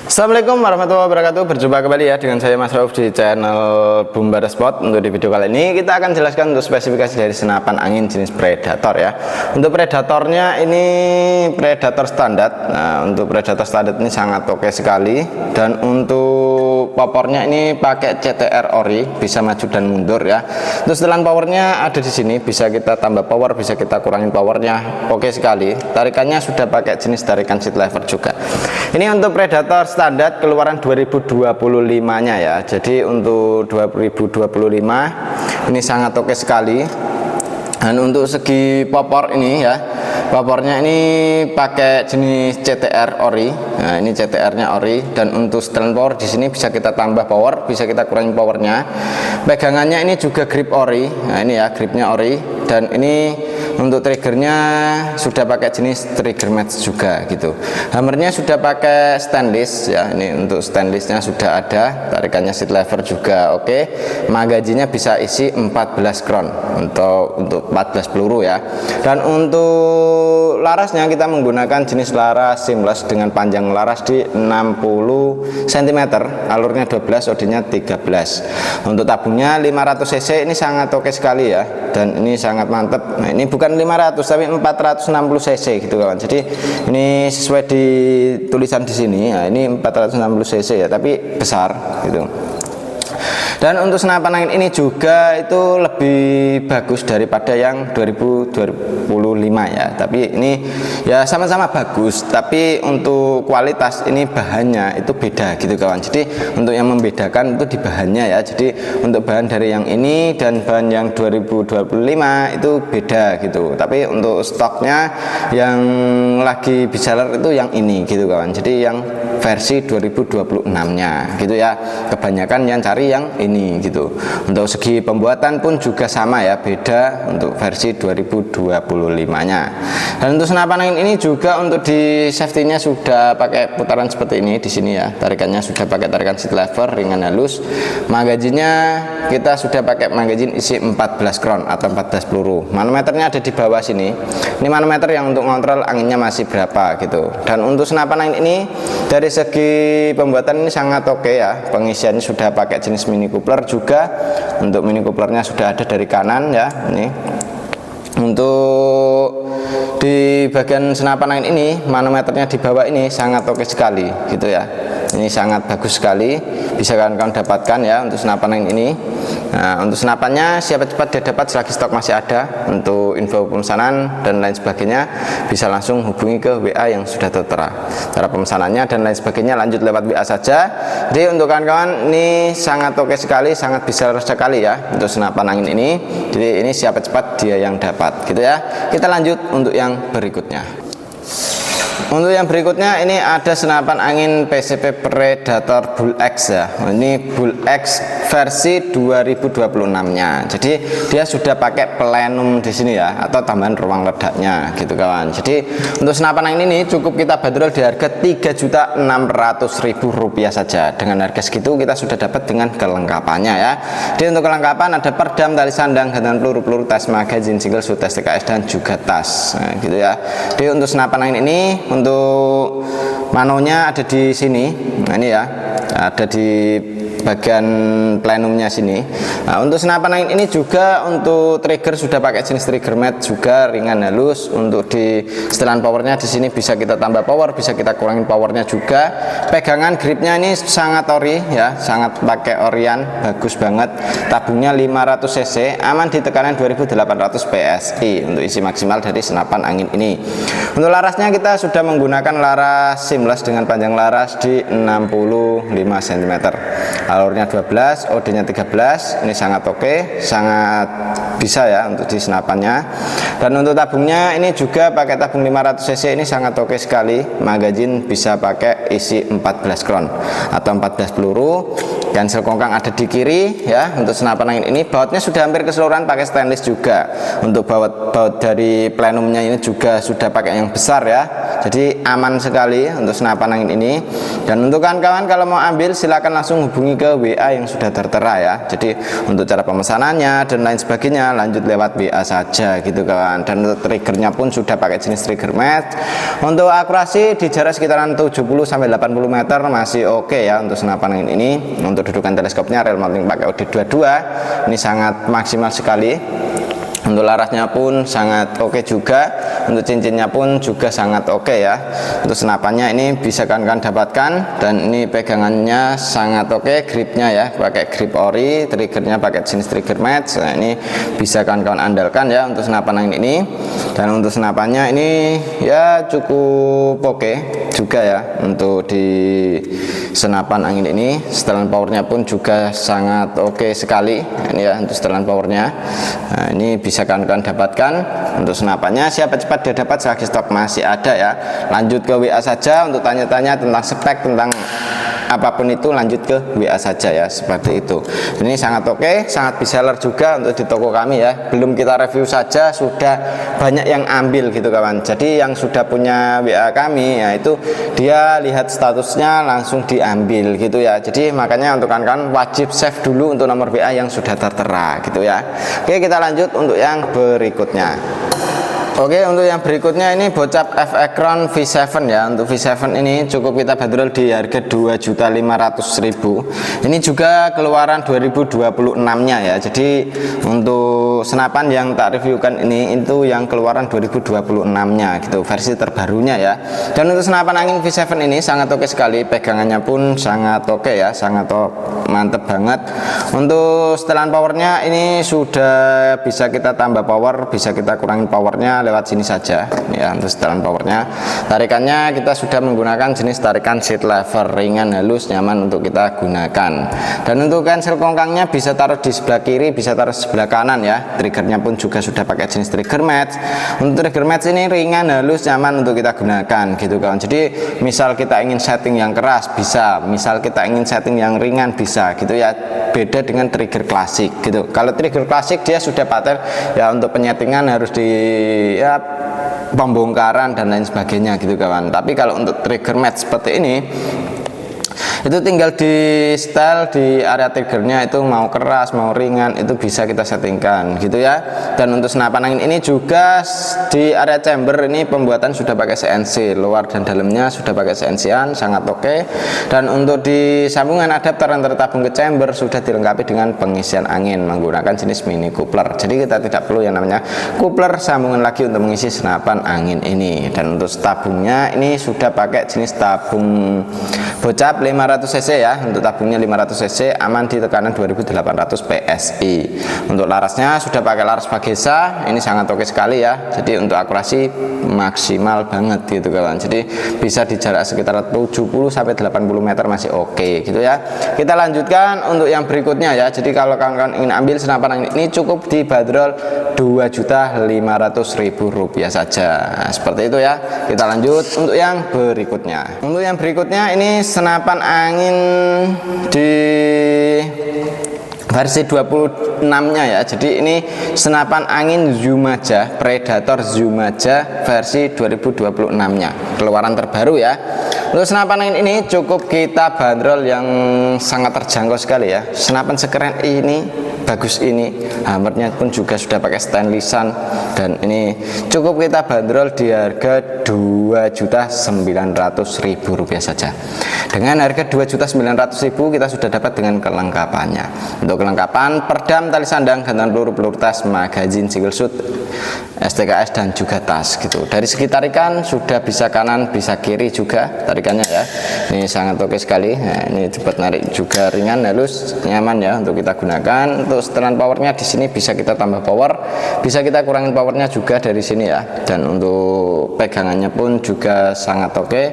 Assalamualaikum warahmatullahi wabarakatuh. Berjumpa kembali ya dengan saya Mas Rauf di channel Bumbara Spot. Untuk di video kali ini kita akan jelaskan untuk spesifikasi dari senapan angin jenis Predator ya. Untuk Predatornya ini Predator standar. Nah, untuk Predator standar ini sangat oke sekali. Dan untuk popornya ini pakai CTR ori, bisa maju dan mundur ya. Untuk setelan powernya ada di sini, bisa kita tambah power, bisa kita kurangin powernya. Oke sekali. Tarikannya sudah pakai jenis tarikan seat lever juga. Ini untuk Predator standar keluaran 2025-nya ya. Jadi untuk 2025 ini sangat oke sekali. Dan untuk segi popor ini ya, popornya ini pakai jenis CTR ori. Nah, ini CTR-nya ori. Dan untuk setelan power di sini bisa kita tambah power, bisa kita kurangin powernya. Pegangannya ini juga grip ori. Nah, ini ya gripnya ori. Dan ini untuk triggernya sudah pakai jenis trigger match juga gitu. Hammernya sudah pakai stainless ya. Ini untuk stainlessnya sudah ada. Tarikannya seat lever juga oke. Magazinnya bisa isi 14 crown untuk 14 peluru ya. Dan untuk larasnya kita menggunakan jenis laras seamless dengan panjang laras di 60 cm, alurnya 12, OD-nya 13. Untuk tabungnya 500 cc ini sangat oke sekali ya. Dan ini sangat mantap. Nah, ini bukan 500 tapi 460 cc gitu kawan. Jadi ini sesuai di tulisan di sini. Nah, ini 460 cc ya, tapi besar gitu. Dan untuk senapan angin ini juga itu lebih bagus daripada yang 2025 ya. Tapi ini ya sama-sama bagus, tapi untuk kualitas ini bahannya itu beda gitu kawan. Jadi untuk yang membedakan itu di bahannya ya. Jadi untuk bahan dari yang ini dan bahan yang 2025 itu beda gitu. Tapi untuk stoknya yang lagi bisaler itu yang ini gitu kawan. Jadi yang versi 2026-nya gitu ya. Kebanyakan yang cari yang ini gitu. Untuk segi pembuatan pun juga sama ya, beda untuk versi 2025-nya. Dan untuk senapan angin ini juga untuk di safety-nya sudah pakai putaran seperti ini di sini ya. Tarikannya sudah pakai tarikan seat lever ringan halus. Magazinnya kita sudah pakai magazin isi 14 crown atau 14 peluru. Manometernya ada di bawah sini. Ini manometer yang untuk ngontrol anginnya masih berapa gitu. Dan untuk senapan angin ini dari segi pembuatan ini sangat oke ya. Pengisiannya sudah pakai jenis mini coupler juga. Untuk mini couplernya sudah ada dari kanan ya. Ini untuk di bagian senapan angin ini manometernya di bawah ini sangat oke sekali gitu ya. Ini sangat bagus sekali, bisa kawan-kawan dapatkan ya untuk senapan angin ini. Nah, untuk senapannya siapa cepat dia dapat selagi stok masih ada. Untuk info pemesanan dan lain sebagainya bisa langsung hubungi ke WA yang sudah tertera. Cara pemesanannya dan lain sebagainya lanjut lewat WA saja. Jadi untuk kawan-kawan ini sangat oke sekali, sangat bisa sekali ya untuk senapan angin ini. Jadi ini siapa cepat dia yang dapat gitu ya. Kita lanjut untuk yang berikutnya. Untuk yang berikutnya ini ada senapan angin PCP Predator Bull X ya. Ini Bull X versi 2026-nya. Jadi dia sudah pakai plenum di sini ya, atau tambahan ruang ledaknya gitu kawan. Jadi untuk senapan angin ini cukup kita bandrol di harga Rp3.600.000 saja. Dengan harga segitu kita sudah dapat dengan kelengkapannya ya. Jadi untuk kelengkapan ada perdam, tali sandang, gantungan peluru, tas magazin, single shoot, tes TKS dan juga tas. Nah, gitu ya. Jadi untuk senapan angin ini untuk manonya ada di sini. Nah, ini ya, ada di bagian plenumnya sini. Nah, untuk senapan angin ini juga untuk trigger sudah pakai jenis trigger mat juga ringan halus. Untuk di setelan powernya di sini bisa kita tambah power, bisa kita kurangin powernya juga. Pegangan gripnya ini sangat ori ya, sangat pakai orian, bagus banget. Tabungnya 500 cc, aman di tekanan 2800 PSI untuk isi maksimal dari senapan angin ini. Untuk larasnya kita sudah menggunakan laras seamless dengan panjang laras di 65 cm. Alurnya 12, OD-nya 13. Ini sangat oke, sangat bisa ya untuk di senapannya. Dan untuk tabungnya ini juga pakai tabung 500 cc, ini sangat oke sekali. Magazin bisa pakai isi 14 crown atau 14 peluru. Cancel kongkang ada di kiri ya. Untuk senapan angin ini bautnya sudah hampir keseluruhan pakai stainless juga. Untuk baut dari plenumnya ini juga sudah pakai yang besar ya. jadi aman sekali untuk senapan angin ini. Dan untuk kawan-kawan kalau mau ambil silakan langsung hubungi ke WA yang sudah tertera ya. Jadi untuk cara pemesanannya dan lain sebagainya lanjut lewat WA saja gitu kawan. Dan untuk triggernya pun sudah pakai jenis trigger match. Untuk akurasi di jarak sekitaran 70-80 meter masih oke ya untuk senapan angin ini. Untuk dudukan teleskopnya real mounting pakai OD22 ini sangat maksimal sekali. Untuk larasnya pun sangat oke juga, untuk cincinnya pun juga sangat oke ya. Untuk senapannya ini bisa kawan-kawan dapatkan, dan ini pegangannya sangat oke, gripnya ya pakai grip ori, triggernya pakai jenis trigger match. Nah ini bisa kawan-kawan andalkan ya untuk senapan angin ini. Dan untuk senapannya ini ya cukup oke juga ya untuk di senapan angin ini. Setelan powernya pun juga sangat oke sekali ini ya untuk setelan powernya. Nah ini bisa kawan-kawan dapatkan untuk senapannya. Siapa cepat dia dapat, selagi stok masih ada ya. Lanjut ke WA saja untuk tanya-tanya tentang spek, tentang apapun itu lanjut ke WA saja ya, seperti itu. Ini sangat oke, sangat bisa seller juga untuk di toko kami ya. Belum kita review saja sudah banyak yang ambil gitu kawan. Jadi yang sudah punya WA kami ya itu dia lihat statusnya langsung diambil gitu ya. Jadi makanya untuk kawan-kawan wajib save dulu untuk nomor WA yang sudah tertera gitu ya. Oke, kita lanjut untuk yang berikutnya. Oke, untuk yang berikutnya ini bocap F-Acron V7 ya. Untuk V7 ini cukup kita bandrol di harga 2.500.000. Ini juga keluaran 2026 nya ya. Jadi untuk senapan yang tak reviewkan ini itu yang keluaran 2026 nya gitu, versi terbarunya ya. Dan untuk senapan angin V7 ini sangat oke sekali, pegangannya pun sangat oke ya, sangat mantep banget. Untuk setelan powernya ini sudah bisa kita tambah power, bisa kita kurangin powernya lewat sini saja ya. Untuk setelan powernya, tarikannya kita sudah menggunakan jenis tarikan seat lever, ringan, halus, nyaman untuk kita gunakan. Dan untuk cancel kongkangnya bisa taruh di sebelah kiri, bisa taruh sebelah kanan ya. Triggernya pun juga sudah pakai jenis trigger match. Untuk trigger match ini ringan, halus, nyaman untuk kita gunakan gitu kawan. Jadi misal kita ingin setting yang keras bisa, misal kita ingin setting yang ringan bisa gitu ya. Beda dengan trigger klasik gitu. Kalau trigger klasik dia sudah paten ya, untuk penyetingan harus di ya pembongkaran dan lain sebagainya gitu kawan. Tapi kalau untuk trigger match seperti ini itu tinggal di style di area triggernya itu mau keras mau ringan itu bisa kita settingkan gitu ya. Dan untuk senapan angin ini juga di area chamber ini pembuatan sudah pakai CNC, luar dan dalamnya sudah pakai CNC-an, sangat oke. Dan untuk di sambungan adapter yang tertabung ke chamber sudah dilengkapi dengan pengisian angin menggunakan jenis mini coupler. Jadi kita tidak perlu yang namanya coupler sambungan lagi untuk mengisi senapan angin ini. Dan untuk tabungnya ini sudah pakai jenis tabung bocap 500 cc ya. Untuk tabungnya 500 cc, aman di tekanan 2800 PSI. Untuk larasnya sudah pakai laras Bagesa, ini sangat oke sekali ya. Jadi untuk akurasi maksimal banget gitu kawan. Jadi bisa di jarak sekitar 70-80 meter masih oke gitu ya. Kita lanjutkan untuk yang berikutnya ya. Jadi kalau kawan-kawan ingin ambil senapan angin ini cukup dibanderol Rp2.500.000 saja. Nah, seperti itu ya. Kita lanjut untuk yang berikutnya. Untuk yang berikutnya ini senapan angin di versi 26-nya ya. Jadi ini senapan angin Zumaja Predator Zumaja versi 2026-nya, keluaran terbaru ya. Untuk senapan angin ini cukup kita bandrol yang sangat terjangkau sekali ya. Senapan sekeren ini, bagus ini, hammernya pun juga sudah pakai stainlessan, dan ini cukup kita bandrol di harga Rp2.900.000 saja. Dengan harga Rp2.900.000 kita sudah dapat dengan kelengkapannya. Untuk kelengkapan perdam, tali sandang, gantungan peluru, peluru tas, magazin, single shoot, STKS dan juga tas gitu. Dari segi tarikan sudah bisa kanan bisa kiri juga tarikannya ya. Ini sangat oke sekali. Nah, ini cepat narik juga, ringan, halus, nyaman ya untuk kita gunakan. Untuk setelan powernya di sini bisa kita tambah power, bisa kita kurangin powernya juga dari sini ya. Dan untuk pegangannya pun juga sangat oke,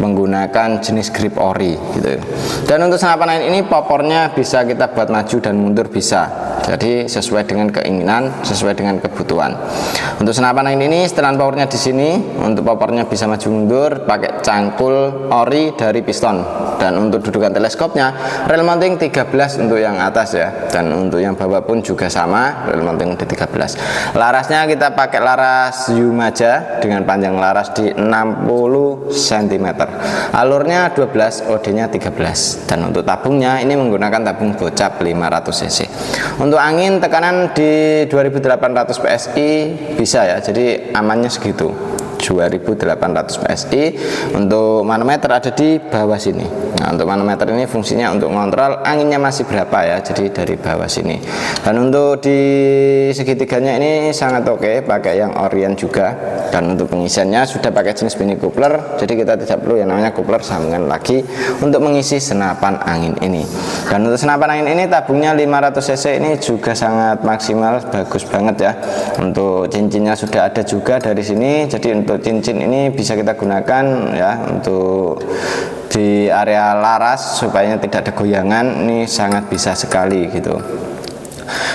menggunakan jenis grip ori gitu. Dan untuk senapan angin ini popornya bisa kita buat maju dan mundur bisa. Jadi sesuai dengan keinginan, sesuai dengan kebutuhan. Untuk senapan angin ini setelan powernya di sini. Untuk powernya bisa maju mundur pakai cangkul ori dari piston. Dan untuk dudukan teleskopnya rel mounting 13 untuk yang atas ya. Dan untuk yang bawah pun juga sama, rel mounting di 13. Larasnya kita pakai laras Yumaja dengan panjang laras di 60 cm. Alurnya 12, OD-nya 13. Dan untuk tabungnya ini menggunakan tabung bocap 500 cc. Untuk angin tekanan di 2800 PSI bisa ya, jadi amannya segitu 2800 PSI. Untuk manometer ada di bawah sini. Nah, untuk manometer ini fungsinya untuk mengontrol anginnya masih berapa ya, jadi dari bawah sini. Dan untuk di segitiganya ini sangat oke, pakai yang Orient juga. Dan untuk pengisiannya sudah pakai jenis mini coupler, jadi kita tidak perlu yang namanya coupler sambungan lagi untuk mengisi senapan angin ini. Dan untuk senapan angin ini tabungnya 500 cc ini juga sangat maksimal, bagus banget ya. Untuk cincinnya sudah ada juga dari sini, jadi untuk cincin ini bisa kita gunakan ya untuk di area laras supaya tidak ada goyangan, ini sangat bisa sekali gitu.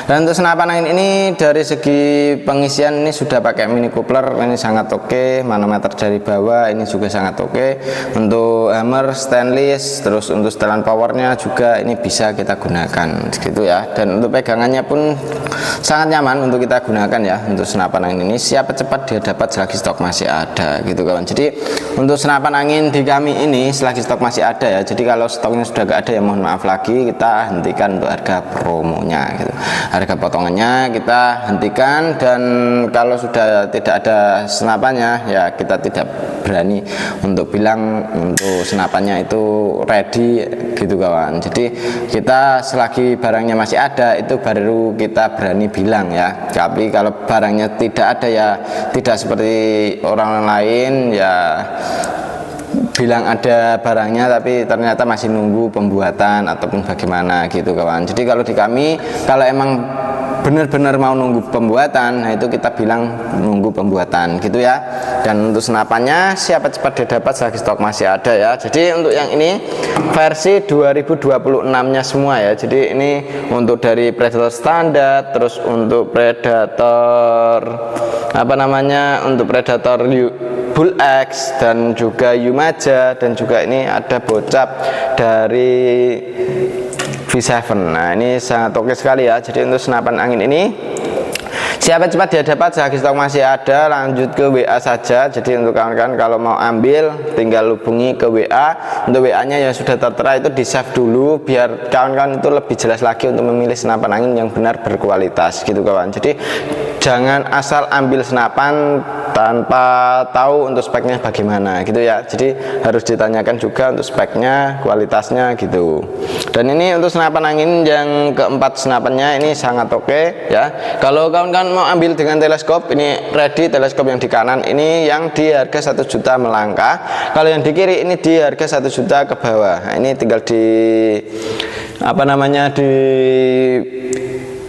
Dan untuk senapan angin ini dari segi pengisian ini sudah pakai mini coupler, ini sangat oke. Manometer dari bawah ini juga sangat oke. Untuk hammer stainless, terus untuk setelan powernya juga ini bisa kita gunakan gitu ya. Dan untuk pegangannya pun sangat nyaman untuk kita gunakan ya. Untuk senapan angin ini siapa cepat dia dapat selagi stok masih ada gitu kawan. Jadi untuk senapan angin di kami ini selagi stok masih ada ya. Jadi kalau stoknya sudah gak ada ya mohon maaf lagi, kita hentikan untuk harga promonya gitu. Harga potongannya kita hentikan, dan kalau sudah tidak ada senapannya ya kita tidak berani untuk bilang untuk senapannya itu ready gitu kawan. Jadi kita selagi barangnya masih ada itu baru kita berani bilang ya. Tapi kalau barangnya tidak ada ya tidak seperti orang lain ya bilang ada barangnya tapi ternyata masih nunggu pembuatan ataupun bagaimana gitu kawan. Jadi kalau di kami kalau emang benar-benar mau nunggu pembuatan, nah itu kita bilang nunggu pembuatan gitu ya. Dan untuk senapannya siapa cepat dia dapat selagi stok masih ada ya. Jadi untuk yang ini versi 2026 nya semua ya. Jadi ini untuk dari Predator standar, terus untuk Predator apa namanya, untuk Predator Bull X dan juga Yumaja, dan juga ini ada bocap dari V7. Nah ini sangat oke sekali ya. Jadi untuk senapan angin ini siapa cepat dia dapat selagi stok masih ada, lanjut ke WA saja. Jadi untuk kawan-kawan kalau mau ambil tinggal hubungi ke WA. Untuk WA nya yang sudah tertera itu di save dulu biar kawan-kawan itu lebih jelas lagi untuk memilih senapan angin yang benar berkualitas gitu kawan. Jadi jangan asal ambil senapan tanpa tahu untuk speknya bagaimana gitu ya. Jadi harus ditanyakan juga untuk speknya, kualitasnya gitu. Dan ini untuk senapan angin yang keempat senapannya ini sangat oke ya. Kalau kawan-kawan mau ambil dengan teleskop, ini ready teleskop yang di kanan ini yang di harga 1 juta melangkah. Kalau yang di kiri ini di harga 1 juta ke bawah. Nah, ini tinggal di apa namanya, di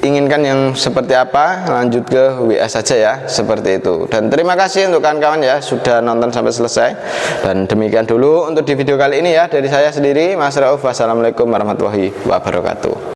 inginkan yang seperti apa, lanjut ke WA saja ya, seperti itu. Dan terima kasih untuk kawan-kawan ya sudah nonton sampai selesai. Dan demikian dulu untuk di video kali ini ya dari saya sendiri Mas Rauf. Wassalamualaikum warahmatullahi wabarakatuh.